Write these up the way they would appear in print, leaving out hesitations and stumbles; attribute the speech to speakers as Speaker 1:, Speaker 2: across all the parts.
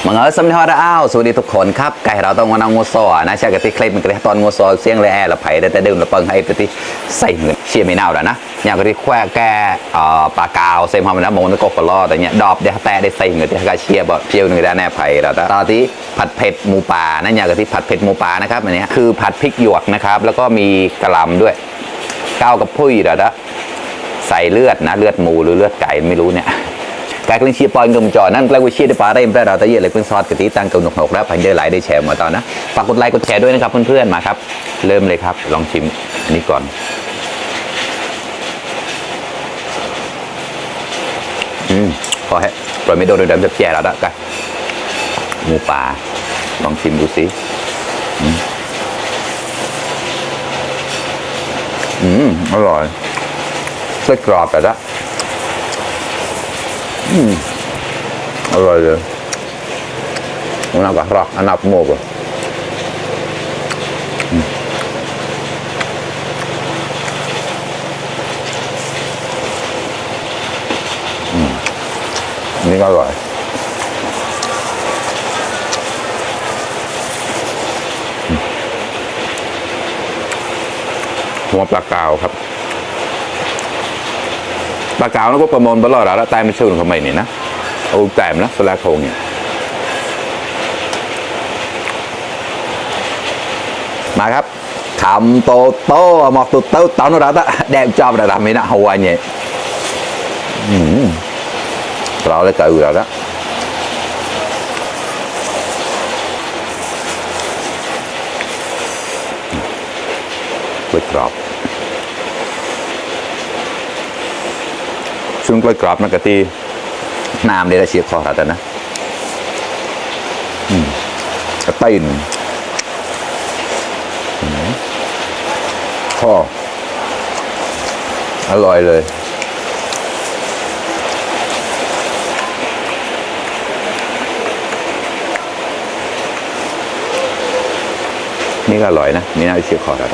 Speaker 1: มังเอิญสำเนียงอ้าวสวัสดีทุกคนครับไก่เราต้องมาเอางูซอนะใช่กับที่คลิปมันก็ตอนงูซอเสียงเลยแอร์ละไผ่แต่เดินละเปิงให้ไปที่ใส่เงินเชียร์ไม่น่าแล้วนะอย่างก็ที่แควแกปลากาวเซมฮอมนะมงตะกฟลอแต่เนี้ยดอบเดี๋ยวแต่ได้ใส่เงินที่กาเชียร์บ่เพียวหนึ่งได้แน่ไผ่แล้วตอนที่ผัดเผ็ดหมูป่านั่นอย่างก็ที่ผัดเผ็ดหมูป่านะครับอันนี้คือผัดพริกหยวกนะครับแล้วก็มีกระหล่ำด้วยก้าวกับพุ้ยแล้วนะใส่เลือดนะเลือดหมูหรือเลือดไก่ไม่รู้เนี่ยกายกลิ้งเชียร์ปอยกลมจอนั่นแปลว่าเชียร์ได้ปลาได้เราตะเยียเลยเพิ่งซอสกะทิตั้งกลหนกแล้วพันเยอะหลายได้แชร์มาตอนนะฝากกดไลค์กดแชร์ด้วยนะครับเพื่อนๆมาครับเริ่มเลยครับลองชิมอันนี้ก่อนพอให้ปล่อยไม่โดนเดิมจะแย่แล้วนะกันหมูป่าลองชิมดูสิอร่อยไส้กรอบแต่ละอร่อยเลยมันเอากระรอกอันนับโมกนี่ก็อร่อยหัวปลากาวครับปลากาวแล้วก็ประมวลตลอดแล้วแต่ไม่ชื่อของมันนี่นะโอ้แต่มนะสลาโคงเนี่ยมาครับคำโตโต้หมอกตุ๊ดเต้าตอนนั้นละแดงจอบระดับไม่นะหัวเนี่ยเราเลยเกลือแล้วกล้วยกรอบซึ่งกล้วยกรอบนักกะทิน้ำเดี๋ยวเชียร์คอแต่นะกระติ้นข้ออร่อยเลยนี่ก็อร่อยนะนี่น่าจะเชียร์คอแล้ว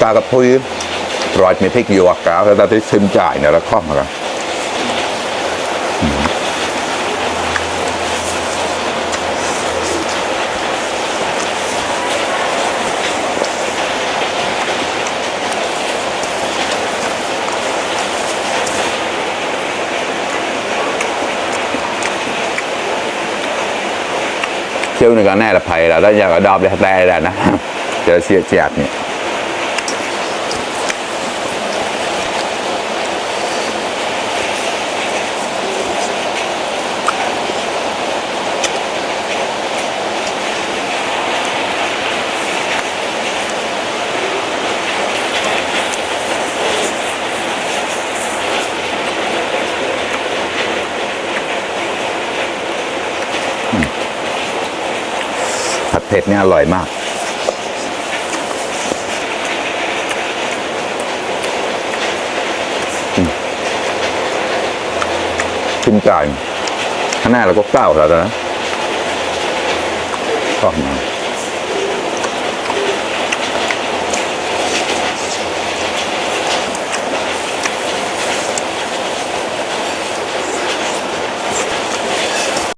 Speaker 1: กากับพุ้ยรอยมีพริกหยวกกาวแต่ที่ชิมจ่ายเนี่ยแล้วคล่องมากันเชี่ยวในการแน่ละไผ่แล้วอยากดอบเลยแต่แล้วนะเจอเสียเจียดเนี่ยผัดเผ็ดเนี่ยอร่อยมากชิมจ่ายข้างหน้าเราก็ก้าวแล้วนะก็มา